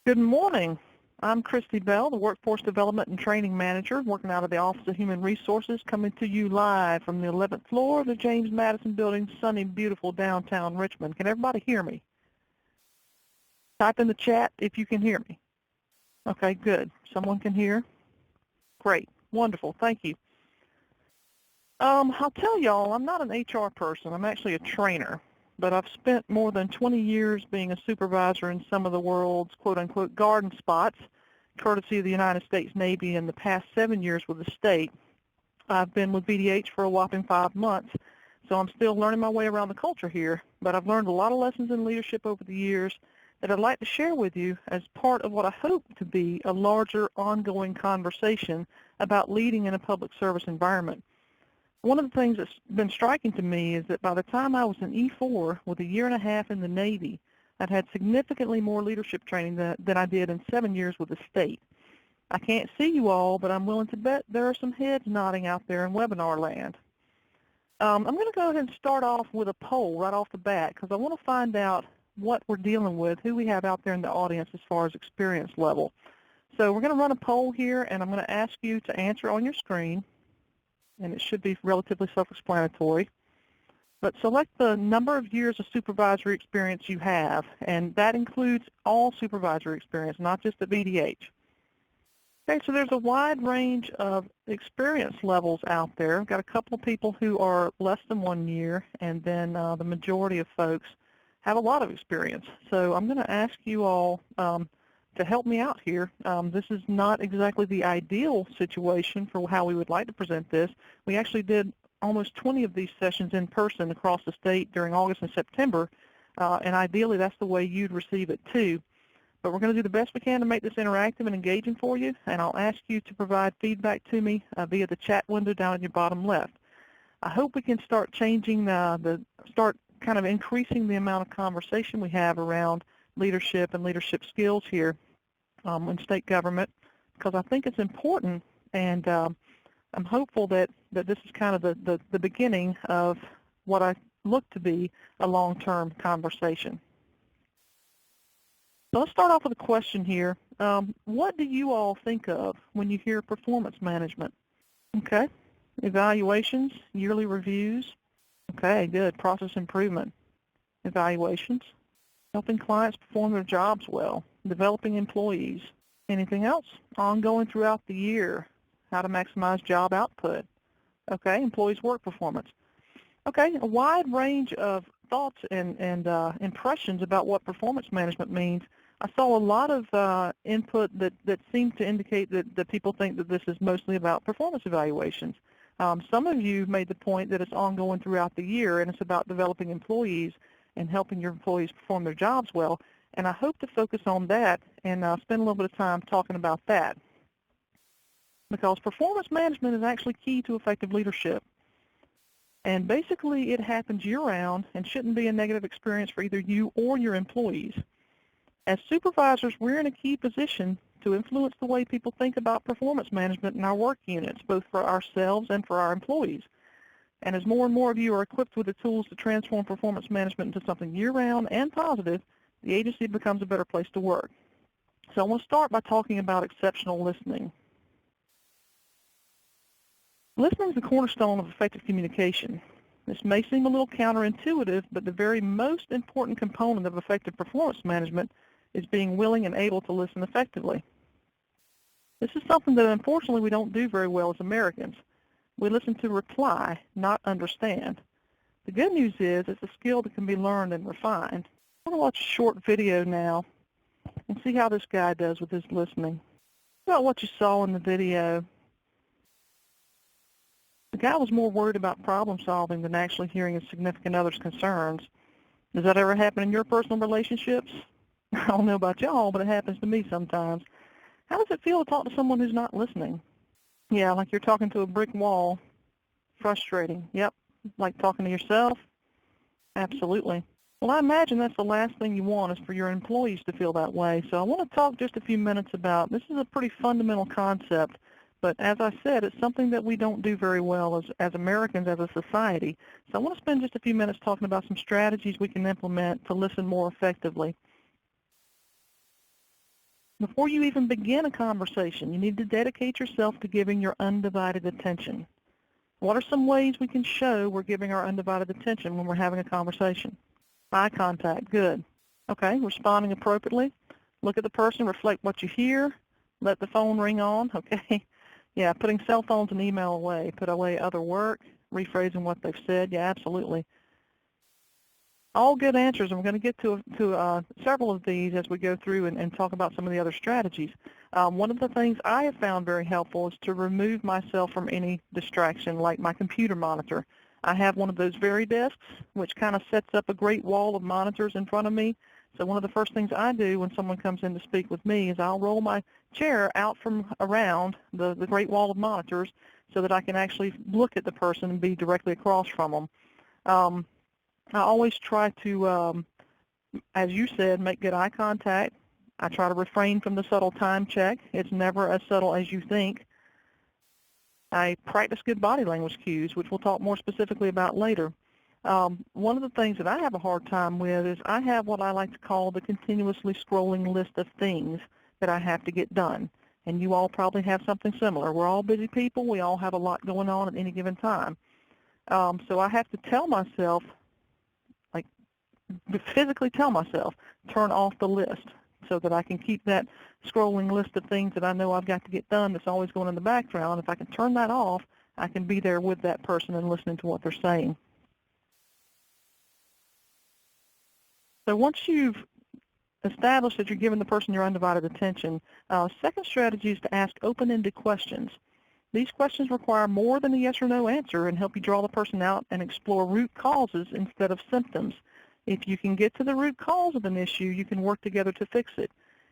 Good morning. I'm Christy Bell, the Workforce Development and Training Manager, working out of the Office of Human Resources, coming to you live from the 11th floor of the James Madison Building, sunny, beautiful downtown Richmond. Can everybody hear me? Type in the chat if you can hear me. Okay, good. Someone can hear? Great. Wonderful. Thank you. I'll tell y'all, I'm not an HR person. I'm actually a trainer. But I've spent more than 20 years being a supervisor in some of the world's quote-unquote garden spots, courtesy of the United States Navy. In the past 7 years with the state, I've been with BDH for a whopping 5 months, so I'm still learning my way around the culture here. But I've learned a lot of lessons in leadership over the years that I'd like to share with you as part of what I hope to be a larger ongoing conversation about leading in a public service environment. One of the things that's been striking to me is that by the time I was in E4 with a year and a half in the Navy, I'd had significantly more leadership training than I did in 7 years with the state. I can't see you all, but I'm willing to bet there are some heads nodding out there in webinar land. I'm going to go ahead and start off with a poll right off the bat because I want to find out what we're dealing with, who we have out there in the audience as far as experience level. So we're going to run a poll here, and I'm going to ask you to answer on your screen. And it should be relatively self-explanatory. But select the number of years of supervisory experience you have, and that includes all supervisory experience, not just at BDH. Okay, so there's a wide range of experience levels out there. I've got a couple of people who are less than 1 year, and then the majority of folks have a lot of experience. So I'm going to ask you all to help me out here. This is not exactly the ideal situation for how we would like to present this. We actually did almost 20 of these sessions in person across the state during August and September, and ideally that's the way you'd receive it too. But we're going to do the best we can to make this interactive and engaging for you, and I'll ask you to provide feedback to me via the chat window down in your bottom left. I hope we can start changing start kind of increasing the amount of conversation we have around leadership and leadership skills here in state government, because I think it's important, and I'm hopeful that this is kind of the beginning of what I look to be a long-term conversation. So let's start off with a question here. What do you all think of when you hear performance management? Okay, evaluations, yearly reviews. Okay, good. Process improvement, evaluations, helping clients perform their jobs well, developing employees. Anything else? Ongoing throughout the year, how to maximize job output. Okay, employees' work performance. Okay, a wide range of thoughts and impressions about what performance management means. I saw a lot of input that seemed to indicate that people think that this is mostly about performance evaluations. Some of you made the point that it's ongoing throughout the year and it's about developing employees and helping your employees perform their jobs well. And I hope to focus on that and spend a little bit of time talking about that. Because performance management is actually key to effective leadership. And basically it happens year-round and shouldn't be a negative experience for either you or your employees. As supervisors, we're in a key position to influence the way people think about performance management in our work units, both for ourselves and for our employees. And as more and more of you are equipped with the tools to transform performance management into something year-round and positive, the agency becomes a better place to work. So I want to start by talking about exceptional listening. Listening is the cornerstone of effective communication. This may seem a little counterintuitive, but the very most important component of effective performance management is being willing and able to listen effectively. This is something that unfortunately we don't do very well as Americans. We listen to reply, not understand. The good news is it's a skill that can be learned and refined. I want to watch a short video now and see how this guy does with his listening. About what you saw in the video. The guy was more worried about problem solving than actually hearing his significant other's concerns. Does that ever happen in your personal relationships? I don't know about y'all, but it happens to me sometimes. How does it feel to talk to someone who's not listening? Yeah, like you're talking to a brick wall. Frustrating. Yep. Like talking to yourself? Absolutely. Well, I imagine that's the last thing you want is for your employees to feel that way. So I want to talk just a few minutes about, this is a pretty fundamental concept, but as I said, it's something that we don't do very well as Americans, as a society. So I want to spend just a few minutes talking about some strategies we can implement to listen more effectively. Before you even begin a conversation, you need to dedicate yourself to giving your undivided attention. What are some ways we can show we're giving our undivided attention when we're having a conversation? Eye contact, good. Okay, responding appropriately. Look at the person, reflect what you hear, let the phone ring on, okay? Yeah, putting cell phones and email away, put away other work, rephrasing what they've said, yeah, absolutely. All good answers, and we're going to get to several of these as we go through and talk about some of the other strategies. One of the things I have found very helpful is to remove myself from any distraction, like my computer monitor. I have one of those very desks, which kind of sets up a great wall of monitors in front of me. So one of the first things I do when someone comes in to speak with me is I'll roll my chair out from around the great wall of monitors so that I can actually look at the person and be directly across from them. I always try to, as you said, make good eye contact. I try to refrain from the subtle time check. It's never as subtle as you think. I practice good body language cues, which we'll talk more specifically about later. One of the things that I have a hard time with is I have what I like to call the continuously scrolling list of things that I have to get done. And you all probably have something similar. We're all busy people. We all have a lot going on at any given time. So I have to tell myself, physically tell myself, turn off the list so that I can keep that scrolling list of things that I know I've got to get done that's always going in the background. If I can turn that off, I can be there with that person and listening to what they're saying. So once you've established that you're giving the person your undivided attention, second strategy is to ask open-ended questions. These questions require more than a yes or no answer and help you draw the person out and explore root causes instead of symptoms. If you can get to the root cause of an issue, you can work together to fix it.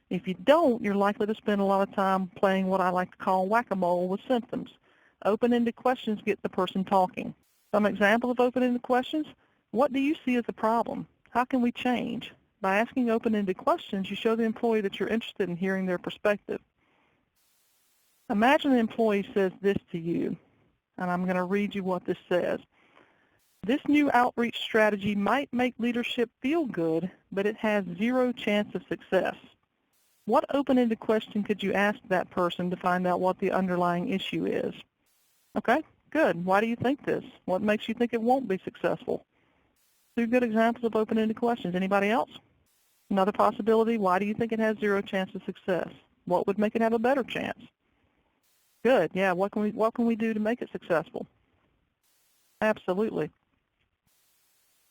If you don't, you're likely to spend a lot of time playing what I like to call whack-a-mole with symptoms. Open-ended questions get the person talking. Some examples of open-ended questions: what do you see as a problem? How can we change? By asking open-ended questions, you show the employee that you're interested in hearing their perspective. Imagine an employee says this to you, and I'm going to read you what this says. This new outreach strategy might make leadership feel good, but it has zero chance of success. What open-ended question could you ask that person to find out what the underlying issue is? Okay, good. Why do you think this? What makes you think it won't be successful? Two good examples of open-ended questions. Anybody else? Another possibility, why do you think it has zero chance of success? What would make it have a better chance? Good, yeah, what can we do to make it successful? Absolutely.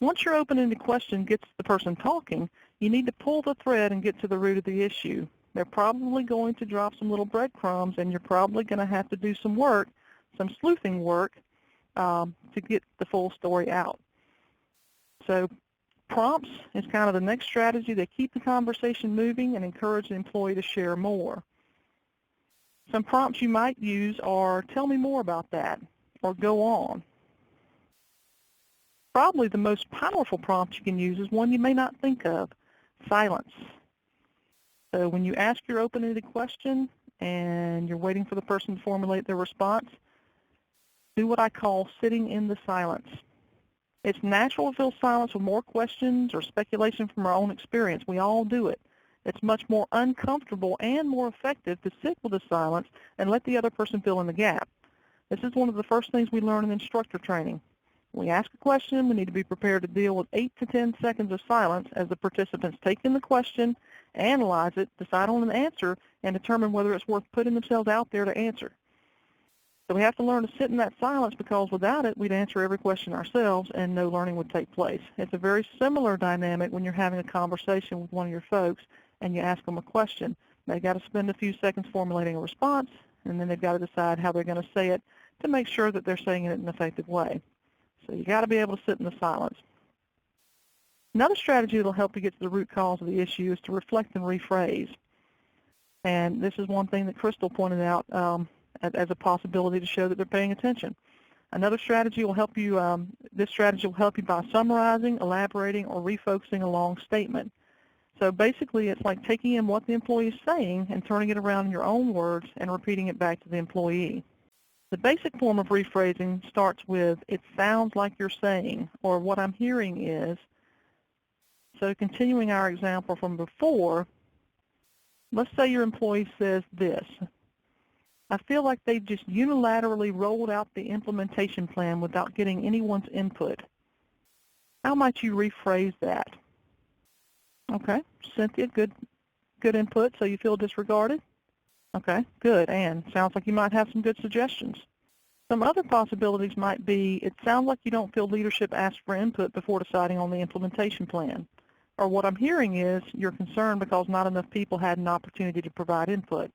Once your open-ended question gets the person talking, you need to pull the thread and get to the root of the issue. They're probably going to drop some little breadcrumbs, and you're probably going to have to do some work, some sleuthing work, to get the full story out. So prompts is kind of the next strategy. They keep the conversation moving and encourage the employee to share more. Some prompts you might use are, tell me more about that, or go on. Probably the most powerful prompt you can use is one you may not think of, silence. So when you ask your open-ended question and you're waiting for the person to formulate their response, do what I call sitting in the silence. It's natural to fill silence with more questions or speculation from our own experience. We all do it. It's much more uncomfortable and more effective to sit with the silence and let the other person fill in the gap. This is one of the first things we learn in instructor training. When we ask a question, we need to be prepared to deal with 8 to 10 seconds of silence as the participants take in the question, analyze it, decide on an answer, and determine whether it's worth putting themselves out there to answer. So we have to learn to sit in that silence, because without it, we'd answer every question ourselves and no learning would take place. It's a very similar dynamic when you're having a conversation with one of your folks and you ask them a question. They've got to spend a few seconds formulating a response, and then they've got to decide how they're going to say it to make sure that they're saying it in an effective way. So you've got to be able to sit in the silence. Another strategy that will help you get to the root cause of the issue is to reflect and rephrase. And this is one thing that Crystal pointed out as a possibility to show that they're paying attention. Another strategy will help you, this strategy will help you by summarizing, elaborating, or refocusing a long statement. So basically it's like taking in what the employee is saying and turning it around in your own words and repeating it back to the employee. The basic form of rephrasing starts with, it sounds like you're saying, or what I'm hearing is. So continuing our example from before, let's say your employee says this: I feel like they just unilaterally rolled out the implementation plan without getting anyone's input. How might you rephrase that? Okay, Cynthia, good input. So you feel disregarded? Okay, good. And sounds like you might have some good suggestions. Some other possibilities might be, it sounds like you don't feel leadership asked for input before deciding on the implementation plan. Or what I'm hearing is you're concerned because not enough people had an opportunity to provide input.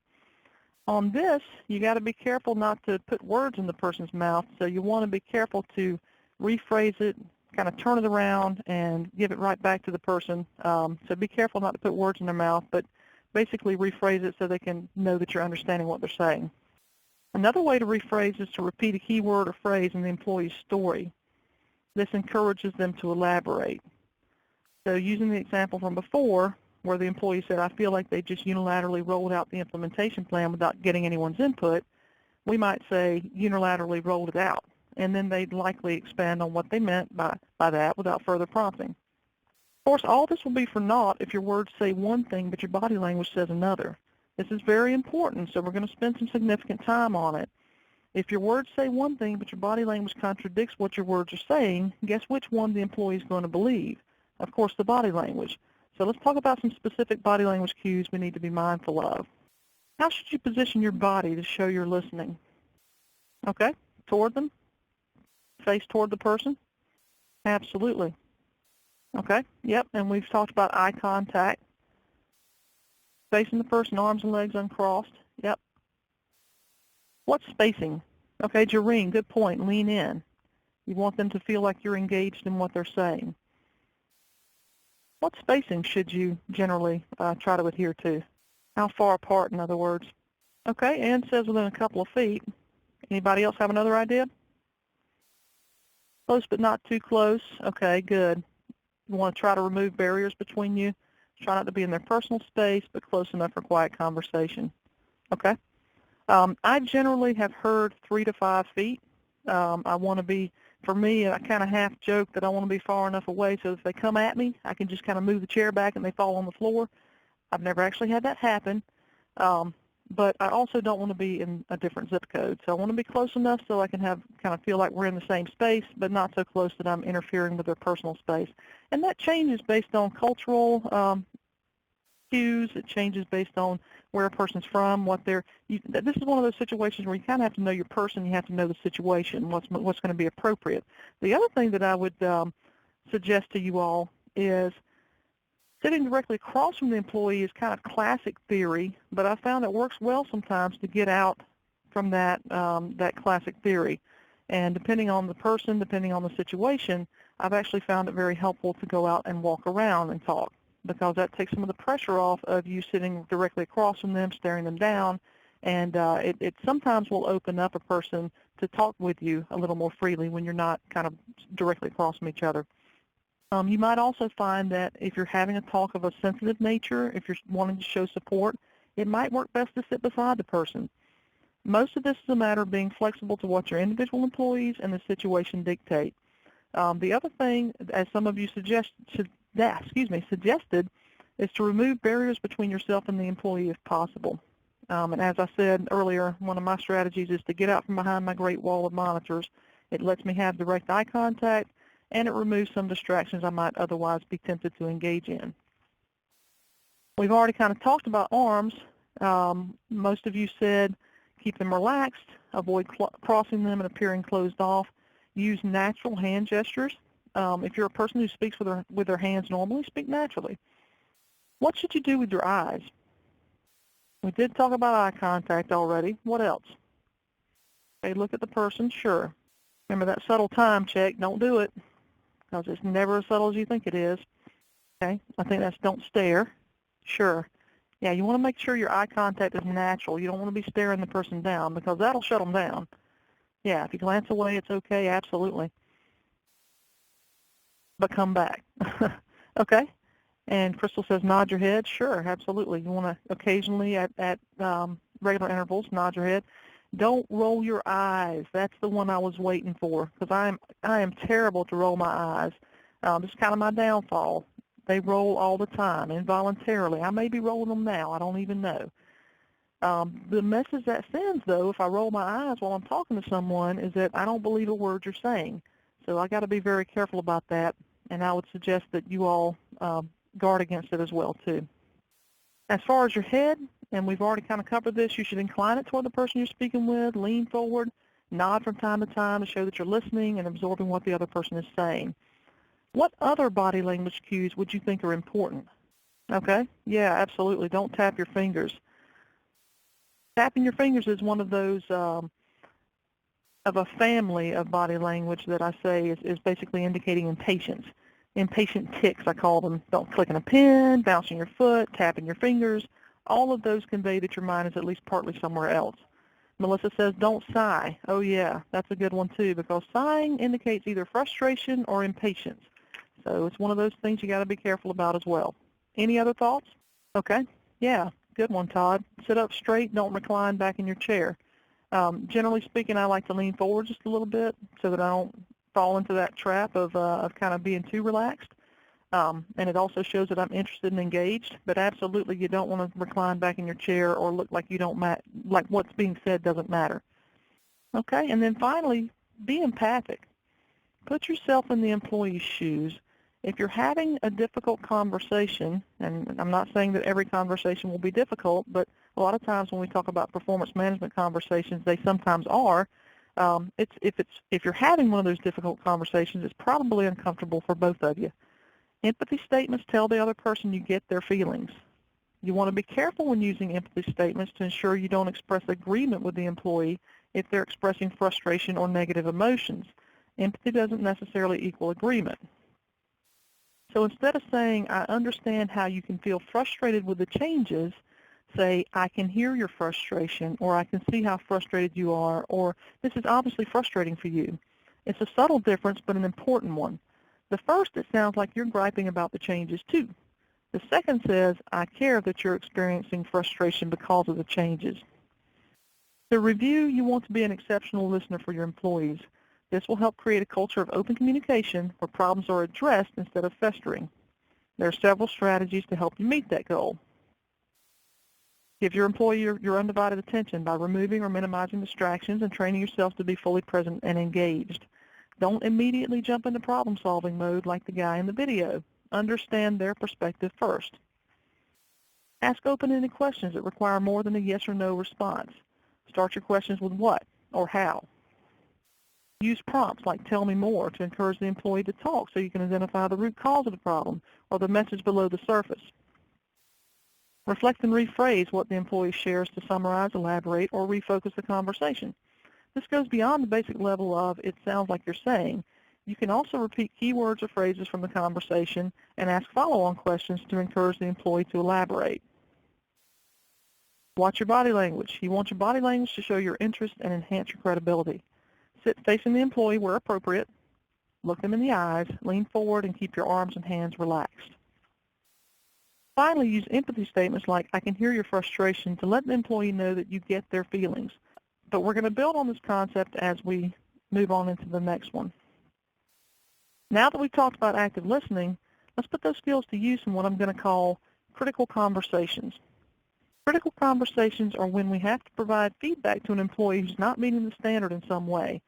On this, you got to be careful not to put words in the person's mouth, so you want to be careful to rephrase it, kind of turn it around and give it right back to the person. So be careful not to put words in their mouth, but basically rephrase it so they can know that you're understanding what they're saying. Another way to rephrase is to repeat a key word or phrase in the employee's story. This encourages them to elaborate. So using the example from before, where the employee said, I feel like they just unilaterally rolled out the implementation plan without getting anyone's input, we might say unilaterally rolled it out. And then they'd likely expand on what they meant by that without further prompting. Of course, all this will be for naught if your words say one thing but your body language says another. This is very important, so we're going to spend some significant time on it. If your words say one thing but your body language contradicts what your words are saying, guess which one the employee is going to believe? Of course, the body language. So let's talk about some specific body language cues we need to be mindful of. How should you position your body to show you're listening? Okay, toward them? Face toward the person? Absolutely. Okay, yep, and we've talked about eye contact. Facing the person, arms and legs uncrossed. Yep. What's spacing? Okay, Jareen, good point. Lean in. You want them to feel like you're engaged in what they're saying. What spacing should you generally try to adhere to? How far apart, in other words? Okay, Ann says within a couple of feet. Anybody else have another idea? Close but not too close. Okay, good. You want to try to remove barriers between you. Try not to be in their personal space, but close enough for quiet conversation. Okay. I generally have heard 3 to 5 feet. I want to be, for me, I kind of half joke that I want to be far enough away so if they come at me, I can just kind of move the chair back and they fall on the floor. I've never actually had that happen, but I also don't want to be in a different zip code. So I want to be close enough so I can kind of feel like we're in the same space, but not so close that I'm interfering with their personal space. And that changes based on cultural cues. It changes based on where a person's from, this is one of those situations where you kind of have to know your person, you have to know the situation, what's going to be appropriate. The other thing that I would suggest to you all is sitting directly across from the employee is kind of classic theory, but I found it works well sometimes to get out from that classic theory. And depending on the person, depending on the situation, I've actually found it very helpful to go out and walk around and talk, because that takes some of the pressure off of you sitting directly across from them, staring them down, and it sometimes will open up a person to talk with you a little more freely when you're not kind of directly across from each other. You might also find that if you're having a talk of a sensitive nature, if you're wanting to show support, it might work best to sit beside the person. Most of this is a matter of being flexible to what your individual employees and the situation dictate. The other thing, as some of you suggested, is to remove barriers between yourself and the employee if possible. And as I said earlier, one of my strategies is to get out from behind my great wall of monitors. It lets me have direct eye contact, and it removes some distractions I might otherwise be tempted to engage in. We've already kind of talked about arms. Most of you said keep them relaxed, avoid crossing them and appearing closed off. Use natural hand gestures. If you're a person who speaks with their hands normally, speak naturally. What should you do with your eyes? We did talk about eye contact already. What else? Okay, look at the person, sure. Remember that subtle time check, don't do it, because it's never as subtle as you think it is. Okay, I think that's don't stare, sure. Yeah, you want to make sure your eye contact is natural. You don't want to be staring the person down, because that'll shut them down. Yeah, if you glance away, it's okay, absolutely. But come back. Okay? And Crystal says nod your head. Sure, absolutely. You want to occasionally at regular intervals nod your head. Don't roll your eyes. That's the one I was waiting for, because I am terrible to roll my eyes. It's kind of my downfall. They roll all the time, involuntarily. I may be rolling them now. I don't even know. The message that sends, though, if I roll my eyes while I'm talking to someone, is that I don't believe a word you're saying. So I got to be very careful about that, and I would suggest that you all guard against it as well, too. As far as your head, and we've already kind of covered this, you should incline it toward the person you're speaking with, lean forward, nod from time to time to show that you're listening and absorbing what the other person is saying. What other body language cues would you think are important? Okay, yeah, absolutely. Don't tap your fingers. Tapping your fingers is one of those of a family of body language that I say is basically indicating impatience. Impatient tics, I call them. Don't clicking a pen, bouncing your foot, tapping your fingers. All of those convey that your mind is at least partly somewhere else. Melissa says, don't sigh. Oh, yeah, that's a good one, too, because sighing indicates either frustration or impatience. So it's one of those things you got to be careful about as well. Any other thoughts? Okay, yeah, good one, Todd. Sit up straight. Don't recline back in your chair. Generally speaking, I like to lean forward just a little bit so that I don't fall into that trap of kind of being too relaxed. And it also shows that I'm interested and engaged, but absolutely you don't want to recline back in your chair or look like you don't like what's being said doesn't matter. Okay, and then finally, be empathic. Put yourself in the employee's shoes. If you're having a difficult conversation, and I'm not saying that every conversation will be difficult, but a lot of times when we talk about performance management conversations, they sometimes are. If you're having one of those difficult conversations, it's probably uncomfortable for both of you. Empathy statements tell the other person you get their feelings. You want to be careful when using empathy statements to ensure you don't express agreement with the employee if they're expressing frustration or negative emotions. Empathy doesn't necessarily equal agreement. So instead of saying, I understand how you can feel frustrated with the changes, say, I can hear your frustration, or I can see how frustrated you are, or this is obviously frustrating for you. It's a subtle difference, but an important one. The first, it sounds like you're griping about the changes too. The second says, I care that you're experiencing frustration because of the changes. To review, you want to be an exceptional listener for your employees. This will help create a culture of open communication where problems are addressed instead of festering. There are several strategies to help you meet that goal. Give your employee your undivided attention by removing or minimizing distractions and training yourself to be fully present and engaged. Don't immediately jump into problem-solving mode like the guy in the video. Understand their perspective first. Ask open-ended questions that require more than a yes or no response. Start your questions with what or how. Use prompts like tell me more to encourage the employee to talk so you can identify the root cause of the problem or the message below the surface. Reflect and rephrase what the employee shares to summarize, elaborate, or refocus the conversation. This goes beyond the basic level of it sounds like you're saying. You can also repeat keywords or phrases from the conversation and ask follow-on questions to encourage the employee to elaborate. Watch your body language. You want your body language to show your interest and enhance your credibility. Sit facing the employee where appropriate. Look them in the eyes, lean forward, and keep your arms and hands relaxed. Finally, use empathy statements like, I can hear your frustration to let the employee know that you get their feelings. But we're going to build on this concept as we move on into the next one. Now that we've talked about active listening, let's put those skills to use in what I'm going to call critical conversations. Critical conversations are when we have to provide feedback to an employee who's not meeting the standard in some way.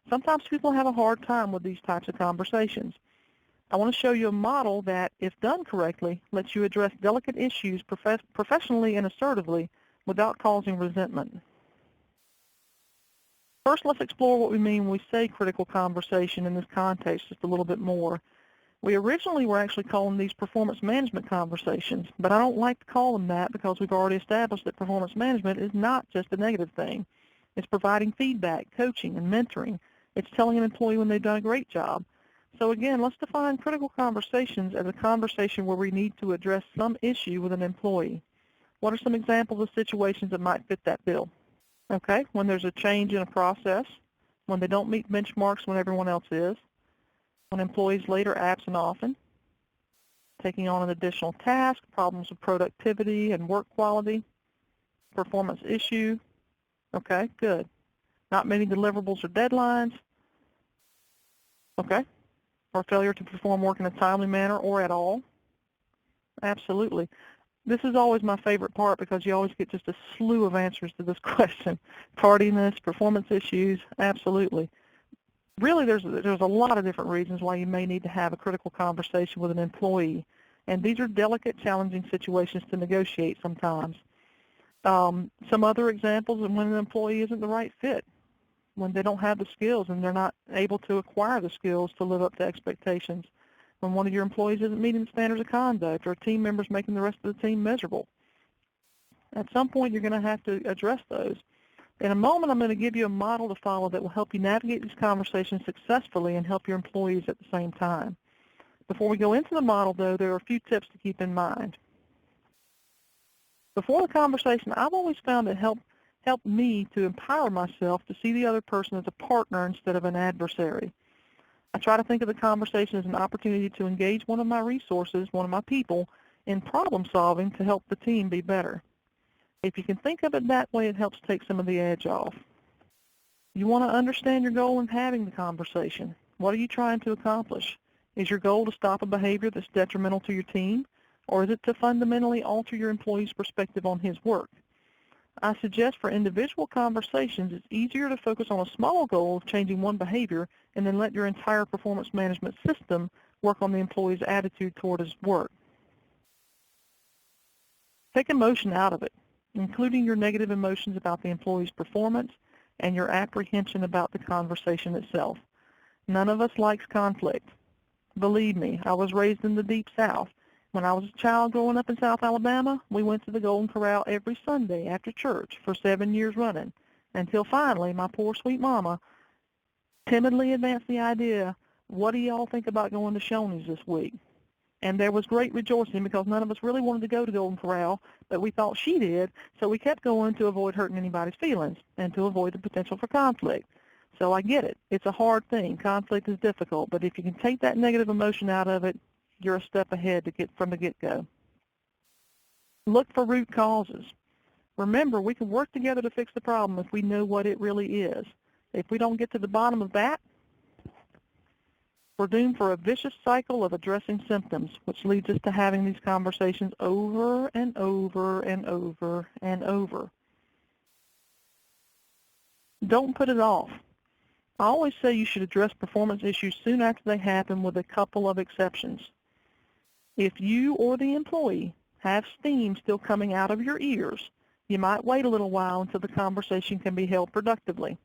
Sometimes people have a hard time with these types of conversations. I want to show you a model that, if done correctly, lets you address delicate issues professionally and assertively without causing resentment. First, let's explore what we mean when we say critical conversation in this context just a little bit more. We originally were actually calling these performance management conversations, but I don't like to call them that because we've already established that performance management is not just a negative thing. It's providing feedback, coaching, and mentoring. It's telling an employee when they've done a great job. So again, let's define critical conversations as a conversation where we need to address some issue with an employee. What are some examples of situations that might fit that bill? Okay, when there's a change in a process, when they don't meet benchmarks when everyone else is, when employees later absent often, taking on an additional task, problems with productivity and work quality, performance issue. Okay, good. Not meeting deliverables or deadlines. Okay. Or failure to perform work in a timely manner or at all. Absolutely. This is always my favorite part because you always get just a slew of answers to this question. Tardiness, performance issues, absolutely. Really, there's a lot of different reasons why you may need to have a critical conversation with an employee, and these are delicate, challenging situations to negotiate sometimes. Some other examples of when an employee isn't the right fit, when they don't have the skills and they're not able to acquire the skills to live up to expectations, when one of your employees isn't meeting the standards of conduct, or a team member's making the rest of the team miserable. At some point, you're going to have to address those. In a moment, I'm going to give you a model to follow that will help you navigate these conversations successfully and help your employees at the same time. Before we go into the model, though, there are a few tips to keep in mind. Before the conversation, I've always found it helped me to empower myself to see the other person as a partner instead of an adversary. I try to think of the conversation as an opportunity to engage one of my resources, one of my people, in problem solving to help the team be better. If you can think of it that way, it helps take some of the edge off. You want to understand your goal in having the conversation. What are you trying to accomplish? Is your goal to stop a behavior that's detrimental to your team, or is it to fundamentally alter your employee's perspective on his work? I suggest for individual conversations, it's easier to focus on a small goal of changing one behavior and then let your entire performance management system work on the employee's attitude toward his work. Take emotion out of it, including your negative emotions about the employee's performance and your apprehension about the conversation itself. None of us likes conflict. Believe me, I was raised in the Deep South. When I was a child growing up in South Alabama, we went to the Golden Corral every Sunday after church for 7 years running, until finally my poor sweet mama timidly advanced the idea, what do y'all think about going to Shoney's this week? And there was great rejoicing because none of us really wanted to go to Golden Corral, but we thought she did, so we kept going to avoid hurting anybody's feelings and to avoid the potential for conflict. So I get it. It's a hard thing. Conflict is difficult, but if you can take that negative emotion out of it, you're a step ahead to get from the get-go. Look for root causes. Remember, we can work together to fix the problem if we know what it really is. If we don't get to the bottom of that, we're doomed for a vicious cycle of addressing symptoms, which leads us to having these conversations over and over and over and over. Don't put it off. I always say you should address performance issues soon after they happen, with a couple of exceptions. If you or the employee have steam still coming out of your ears, you might wait a little while until the conversation can be held productively.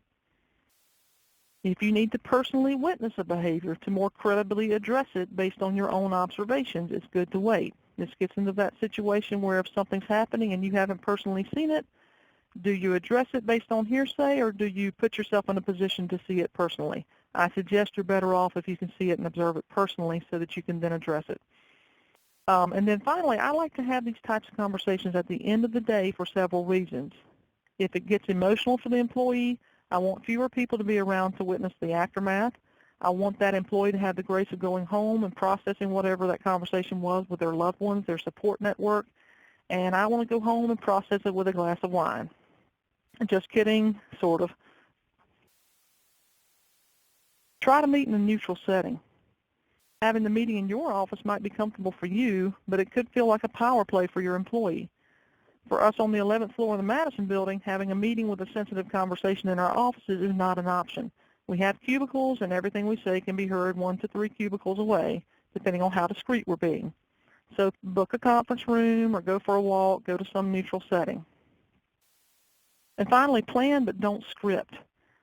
If you need to personally witness a behavior to more credibly address it based on your own observations, it's good to wait. This gets into that situation where if something's happening and you haven't personally seen it, do you address it based on hearsay, or do you put yourself in a position to see it personally? I suggest you're better off if you can see it and observe it personally so that you can then address it. And then finally, I like to have these types of conversations at the end of the day for several reasons. If it gets emotional for the employee, I want fewer people to be around to witness the aftermath. I want that employee to have the grace of going home and processing whatever that conversation was with their loved ones, their support network, and I want to go home and process it with a glass of wine. Just kidding, sort of. Try to meet in a neutral setting. Having the meeting in your office might be comfortable for you, but it could feel like a power play for your employee. For us on the 11th floor of the Madison building, having a meeting with a sensitive conversation in our offices is not an option. We have cubicles, and everything we say can be heard 1 to 3 cubicles away, depending on how discreet we're being. So book a conference room or go for a walk, go to some neutral setting. And finally, plan but don't script.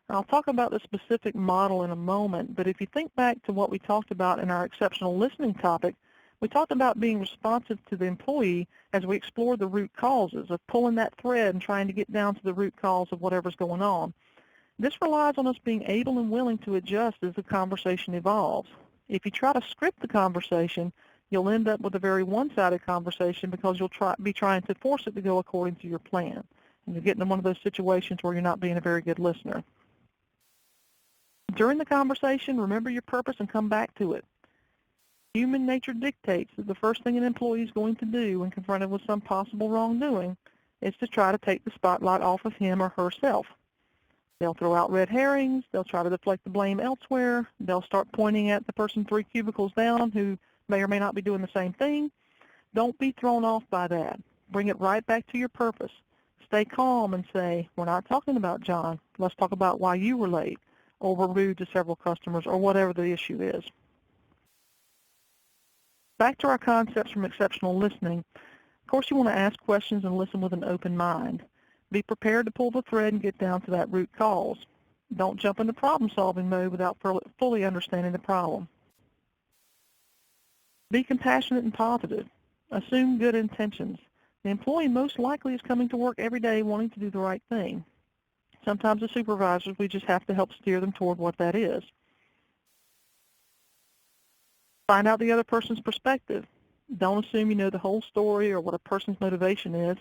I'll talk about the specific model in a moment, but if you think back to what we talked about in our exceptional listening topic, we talked about being responsive to the employee as we explored the root causes, of pulling that thread and trying to get down to the root cause of whatever's going on. This relies on us being able and willing to adjust as the conversation evolves. If you try to script the conversation, you'll end up with a very one-sided conversation because you'll be trying to force it to go according to your plan. And you'll get into one of those situations where you're not being a very good listener. During the conversation, remember your purpose and come back to it. Human nature dictates that the first thing an employee is going to do when confronted with some possible wrongdoing is to try to take the spotlight off of him or herself. They'll throw out red herrings. They'll try to deflect the blame elsewhere. They'll start pointing at the person 3 cubicles down who may or may not be doing the same thing. Don't be thrown off by that. Bring it right back to your purpose. Stay calm and say, we're not talking about John. Let's talk about why you were late or were rude to several customers or whatever the issue is. Back to our concepts from exceptional listening. Of course, you want to ask questions and listen with an open mind. Be prepared to pull the thread and get down to that root cause. Don't jump into problem-solving mode without fully understanding the problem. Be compassionate and positive. Assume good intentions. The employee most likely is coming to work every day wanting to do the right thing. Sometimes as supervisors, we just have to help steer them toward what that is. Find out the other person's perspective. Don't assume you know the whole story or what a person's motivation is.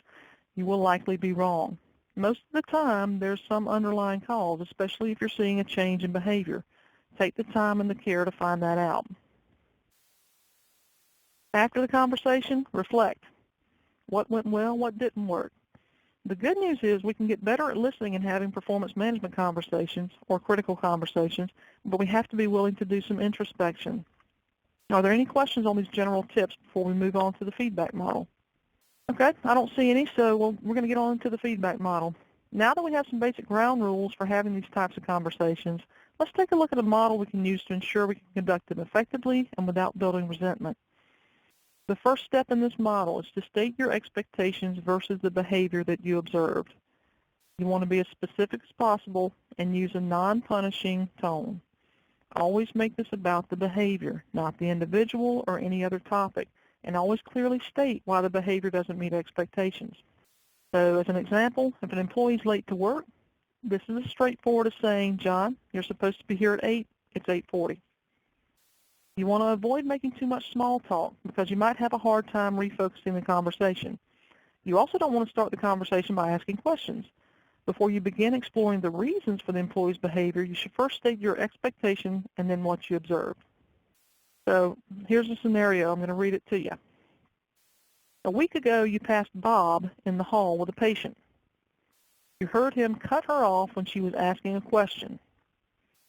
You will likely be wrong. Most of the time, there's some underlying cause, especially if you're seeing a change in behavior. Take the time and the care to find that out. After the conversation, reflect. What went well, what didn't work? The good news is we can get better at listening and having performance management conversations or critical conversations, but we have to be willing to do some introspection. Are there any questions on these general tips before we move on to the feedback model? Okay, I don't see any, so we're going to get on to the feedback model. Now that we have some basic ground rules for having these types of conversations, let's take a look at a model we can use to ensure we can conduct them effectively and without building resentment. The first step in this model is to state your expectations versus the behavior that you observed. You want to be as specific as possible and use a non-punishing tone. Always make this about the behavior, not the individual or any other topic, and always clearly state why the behavior doesn't meet expectations. So as an example, if an employee is late to work, this is as straightforward as saying, John, you're supposed to be here at 8, it's 8:40. You want to avoid making too much small talk because you might have a hard time refocusing the conversation. You also don't want to start the conversation by asking questions. Before you begin exploring the reasons for the employee's behavior, you should first state your expectation and then what you observed. So here's a scenario. I'm going to read it to you. A week ago, you passed Bob in the hall with a patient. You heard him cut her off when she was asking a question.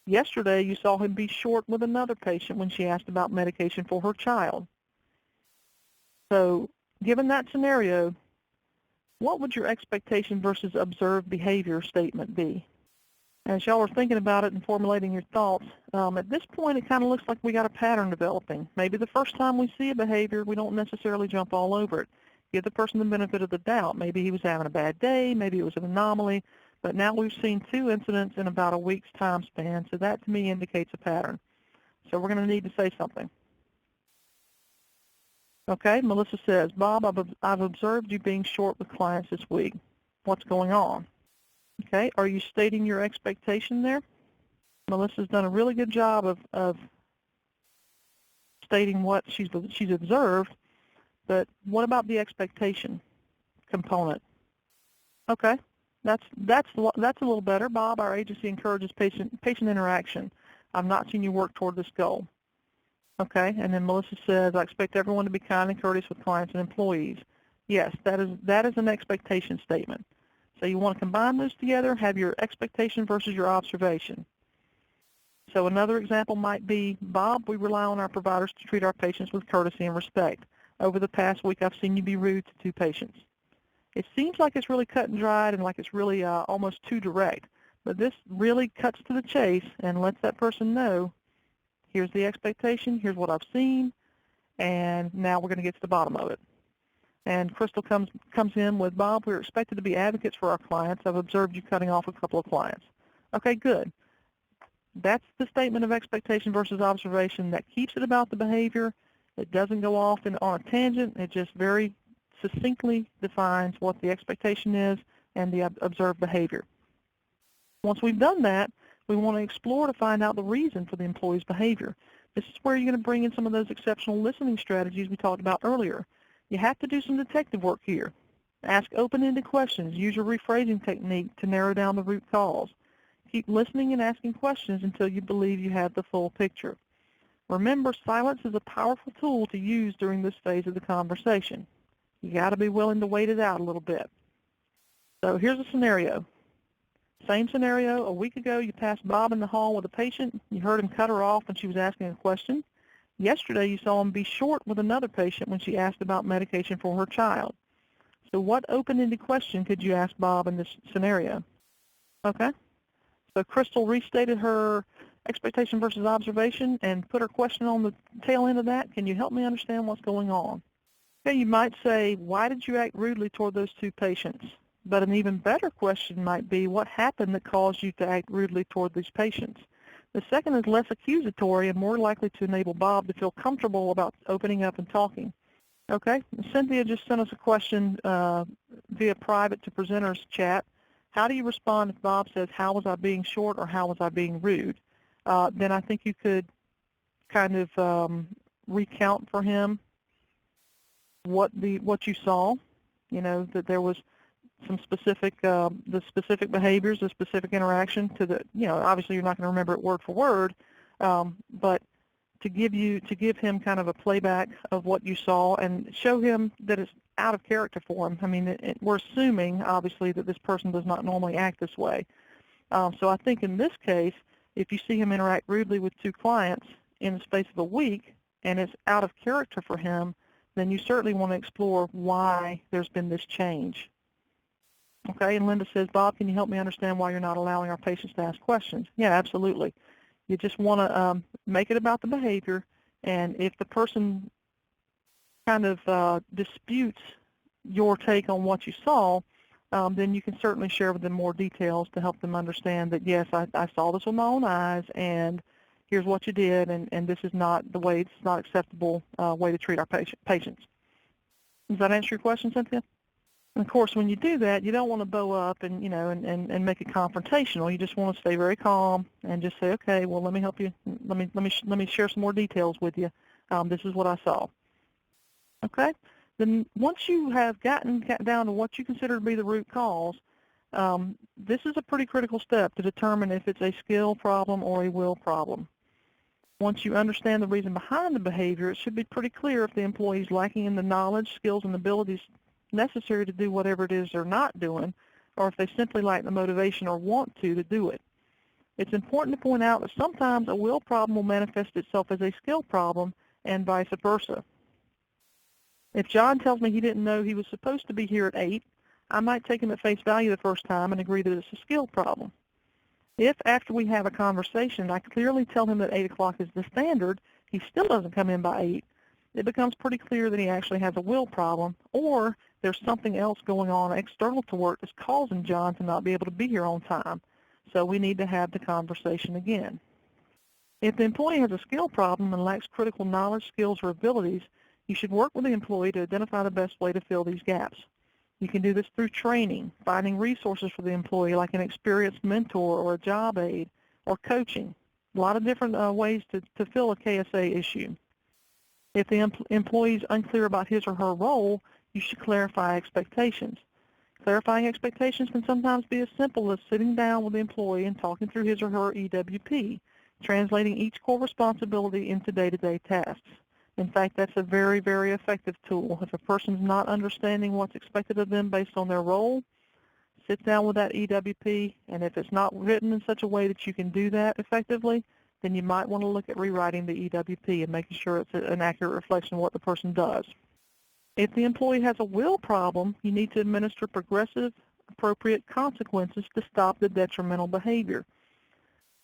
Yesterday, you saw him be short with another patient when she asked about medication for her child. So, given that scenario, what would your expectation versus observed behavior statement be? As y'all are thinking about it and formulating your thoughts, at this point it kind of looks like we got a pattern developing. Maybe the first time we see a behavior, we don't necessarily jump all over it. Give the person the benefit of the doubt. Maybe he was having a bad day, maybe it was an anomaly, but now we've seen 2 incidents in about a week's time span, so that to me indicates a pattern. So we're going to need to say something. Okay, Melissa says, Bob, I've observed you being short with clients this week. What's going on? Okay, are you stating your expectation there? Melissa's done a really good job of stating what she's observed, but what about the expectation component? Okay, that's a little better. Bob, our agency encourages patient interaction. I've not seen you work toward this goal. Okay, and then Melissa says, I expect everyone to be kind and courteous with clients and employees. Yes, that is an expectation statement. So you want to combine those together, have your expectation versus your observation. So another example might be, Bob, we rely on our providers to treat our patients with courtesy and respect. Over the past week, I've seen you be rude to 2 patients. It seems like it's really cut and dried and like it's really almost too direct, but this really cuts to the chase and lets that person know, here's the expectation, here's what I've seen, and now we're going to get to the bottom of it. And Crystal comes in with, Bob, we're expected to be advocates for our clients. I've observed you cutting off a couple of clients. Okay, good. That's the statement of expectation versus observation that keeps it about the behavior. It doesn't go off on a tangent. It just very succinctly defines what the expectation is and the observed behavior. Once we've done that, we want to explore to find out the reason for the employee's behavior. This is where you're going to bring in some of those exceptional listening strategies we talked about earlier. You have to do some detective work here. Ask open-ended questions. Use your rephrasing technique to narrow down the root cause. Keep listening and asking questions until you believe you have the full picture. Remember, silence is a powerful tool to use during this phase of the conversation. You got to be willing to wait it out a little bit. So here's a scenario. Same scenario. A week ago, you passed Bob in the hall with a patient. You heard him cut her off when she was asking a question. Yesterday you saw him be short with another patient when she asked about medication for her child. So what open-ended question could you ask Bob in this scenario? Okay. So Crystal restated her expectation versus observation and put her question on the tail end of that. Can you help me understand what's going on? Okay, you might say, why did you act rudely toward those two patients? But an even better question might be, what happened that caused you to act rudely toward these patients? The second is less accusatory and more likely to enable Bob to feel comfortable about opening up and talking. Okay, Cynthia just sent us a question via private to presenters chat. How do you respond if Bob says, how was I being short or how was I being rude? Then I think you could kind of recount for him what you saw, that there was some specific, the specific behaviors, the specific interaction to the, obviously you're not going to remember it word for word, but to give him kind of a playback of what you saw and show him that it's out of character for him. I mean, we're assuming, obviously, that this person does not normally act this way. So I think in this case, if you see him interact rudely with two clients in the space of a week and it's out of character for him, then you certainly want to explore why there's been this change. Okay, and Linda says, Bob, can you help me understand why you're not allowing our patients to ask questions? Yeah, absolutely. You just want to make it about the behavior, and if the person kind of disputes your take on what you saw, then you can certainly share with them more details to help them understand that, yes, I saw this with my own eyes, and here's what you did, and this is not the way, it's not acceptable way to treat our patients. Does that answer your question, Cynthia? And of course, when you do that, you don't want to bow up and and make it confrontational. You just want to stay very calm and just say, okay, well, let me help you. Let me share some more details with you. This is what I saw. Okay. Then once you have gotten down to what you consider to be the root cause, this is a pretty critical step to determine if it's a skill problem or a will problem. Once you understand the reason behind the behavior, it should be pretty clear if the employee is lacking in the knowledge, skills, and abilities necessary to do whatever it is they're not doing, or if they simply lack the motivation or want to do it. It's important to point out that sometimes a will problem will manifest itself as a skill problem and vice versa. If John tells me he didn't know he was supposed to be here at 8, I might take him at face value the first time and agree that it's a skill problem. If after we have a conversation I clearly tell him that 8 o'clock is the standard, he still doesn't come in by 8, it becomes pretty clear that he actually has a will problem, or there's something else going on external to work that's causing John to not be able to be here on time. So we need to have the conversation again. If the employee has a skill problem and lacks critical knowledge, skills, or abilities, you should work with the employee to identify the best way to fill these gaps. You can do this through training, finding resources for the employee like an experienced mentor or a job aide, or coaching. A lot of different ways to fill a KSA issue. If the employee is unclear about his or her role, you should clarify expectations. Clarifying expectations can sometimes be as simple as sitting down with the employee and talking through his or her EWP, translating each core responsibility into day-to-day tasks. In fact, that's a very, very effective tool. If a person's not understanding what's expected of them based on their role, sit down with that EWP, and if it's not written in such a way that you can do that effectively, then you might want to look at rewriting the EWP and making sure it's an accurate reflection of what the person does. If the employee has a will problem, you need to administer progressive, appropriate consequences to stop the detrimental behavior.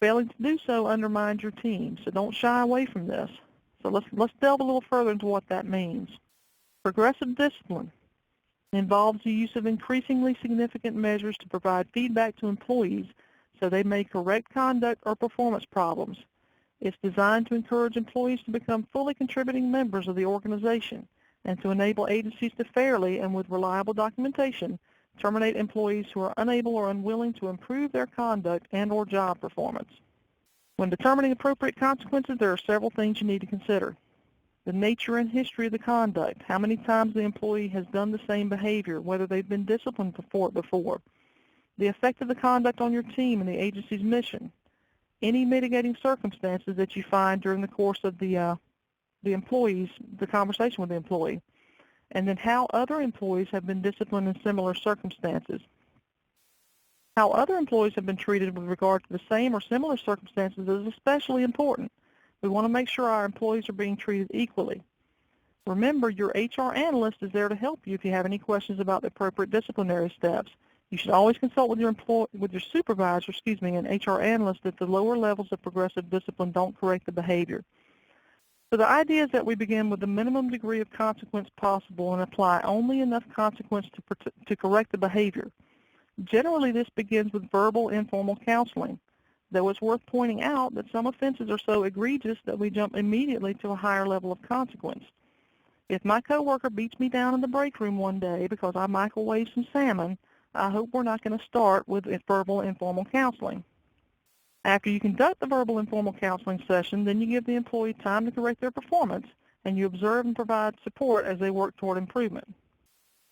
Failing to do so undermines your team, so don't shy away from this. So let's delve a little further into what that means. Progressive discipline involves the use of increasingly significant measures to provide feedback to employees so they may correct conduct or performance problems. It's designed to encourage employees to become fully contributing members of the organization and to enable agencies to fairly and with reliable documentation terminate employees who are unable or unwilling to improve their conduct and or job performance. When determining appropriate consequences, there are several things you need to consider. The nature and history of the conduct, how many times the employee has done the same behavior, whether they've been disciplined for it before, the effect of the conduct on your team and the agency's mission, any mitigating circumstances that you find during the course of the conversation with the employee, and then how other employees have been disciplined in similar circumstances. How other employees have been treated with regard to the same or similar circumstances is especially important We want to make sure our employees are being treated equally. Remember, your HR analyst is there to help you if you have any questions about the appropriate disciplinary steps. You should always consult with your supervisor, and HR analyst if the lower levels of progressive discipline don't correct the behavior. So the idea is that we begin with the minimum degree of consequence possible and apply only enough consequence to correct the behavior. Generally, this begins with verbal informal counseling, though it's worth pointing out that some offenses are so egregious that we jump immediately to a higher level of consequence. If my coworker beats me down in the break room one day because I microwaved some salmon, I hope we're not going to start with verbal informal counseling. After you conduct the verbal informal counseling session, then you give the employee time to correct their performance, and you observe and provide support as they work toward improvement.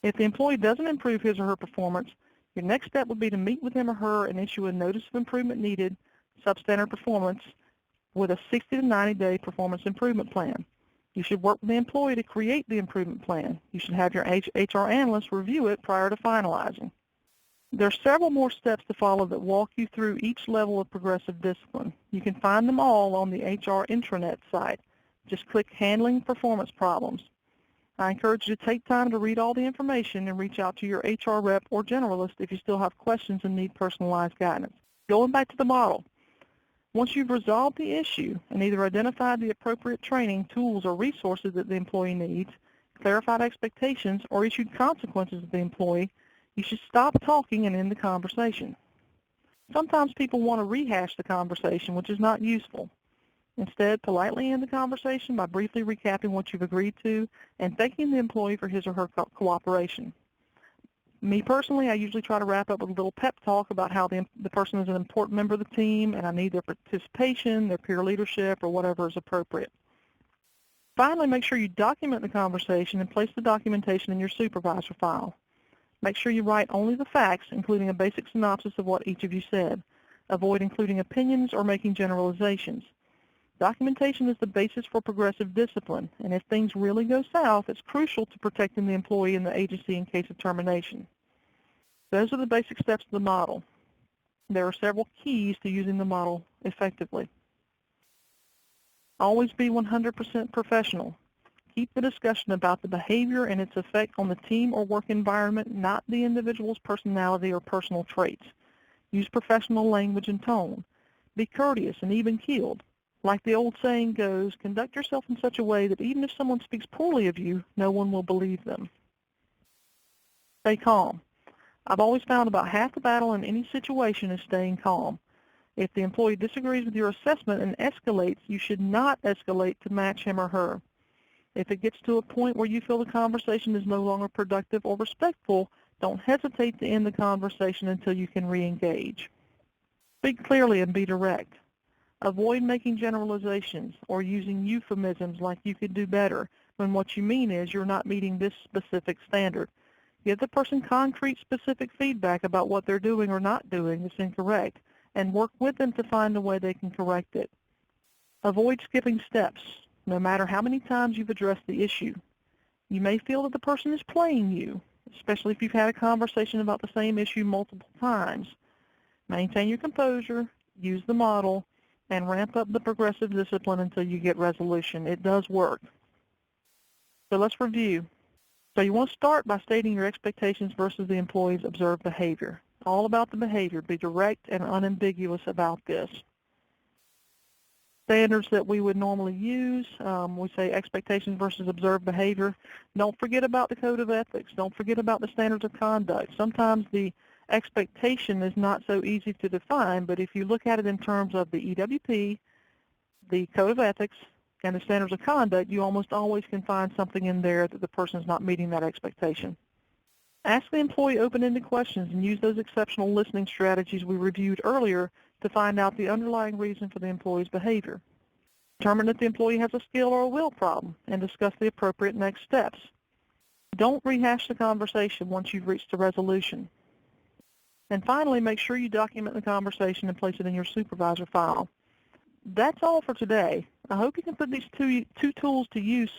If the employee doesn't improve his or her performance, your next step would be to meet with him or her and issue a notice of improvement needed, substandard performance, with a 60 to 90-day performance improvement plan. You should work with the employee to create the improvement plan. You should have your HR analyst review it prior to finalizing. There are several more steps to follow that walk you through each level of progressive discipline. You can find them all on the HR intranet site. Just click Handling Performance Problems. I encourage you to take time to read all the information and reach out to your HR rep or generalist if you still have questions and need personalized guidance. Going back to the model. Once you've resolved the issue and either identified the appropriate training, tools, or resources that the employee needs, clarified expectations, or issued consequences to the employee, you should stop talking and end the conversation. Sometimes people want to rehash the conversation, which is not useful. Instead, politely end the conversation by briefly recapping what you've agreed to and thanking the employee for his or her cooperation. Me personally, I usually try to wrap up with a little pep talk about how the person is an important member of the team and I need their participation, their peer leadership, or whatever is appropriate. Finally, make sure you document the conversation and place the documentation in your supervisor file. Make sure you write only the facts, including a basic synopsis of what each of you said. Avoid including opinions or making generalizations. Documentation is the basis for progressive discipline, and if things really go south, it's crucial to protecting the employee and the agency in case of termination. Those are the basic steps of the model. There are several keys to using the model effectively. Always be 100% professional. Keep the discussion about the behavior and its effect on the team or work environment, not the individual's personality or personal traits. Use professional language and tone. Be courteous and even-keeled. Like the old saying goes, conduct yourself in such a way that even if someone speaks poorly of you, no one will believe them. Stay calm. I've always found about half the battle in any situation is staying calm. If the employee disagrees with your assessment and escalates, you should not escalate to match him or her. If it gets to a point where you feel the conversation is no longer productive or respectful, don't hesitate to end the conversation until you can re-engage. Speak clearly and be direct. Avoid making generalizations or using euphemisms like "you could do better" when what you mean is you're not meeting this specific standard. Give the person concrete, specific feedback about what they're doing or not doing that's incorrect, and work with them to find a way they can correct it. Avoid skipping steps, no matter how many times you've addressed the issue. You may feel that the person is playing you, especially if you've had a conversation about the same issue multiple times. Maintain your composure, use the model, and ramp up the progressive discipline until you get resolution. It does work. So let's review. So you want to start by stating your expectations versus the employee's observed behavior. All about the behavior. Be direct and unambiguous about this. Standards that we would normally use, we say expectations versus observed behavior. Don't forget about the code of ethics. Don't forget about the standards of conduct. Sometimes the expectation is not so easy to define, but if you look at it in terms of the EWP, the code of ethics, and the standards of conduct, you almost always can find something in there that the person is not meeting that expectation. Ask the employee open-ended questions and use those exceptional listening strategies we reviewed earlier to find out the underlying reason for the employee's behavior. Determine if the employee has a skill or a will problem and discuss the appropriate next steps. Don't rehash the conversation once you've reached a resolution. And finally, make sure you document the conversation and place it in your supervisor file. That's all for today. I hope you can put these two tools to use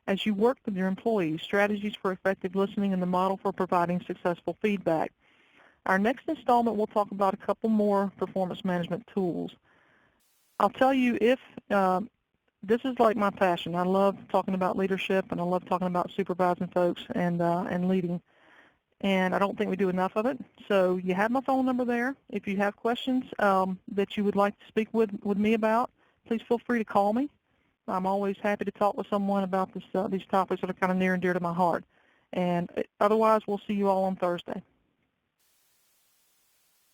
as you work with your employees, strategies for effective listening and the model for providing successful feedback. Our next installment, we'll talk about a couple more performance management tools. I'll tell you if this is like my passion. I love talking about leadership, and I love talking about supervising folks and leading. And I don't think we do enough of it. So you have my phone number there. If you have questions that you would like to speak with me about, please feel free to call me. I'm always happy to talk with someone about these topics that are kind of near and dear to my heart. And otherwise, we'll see you all on Thursday.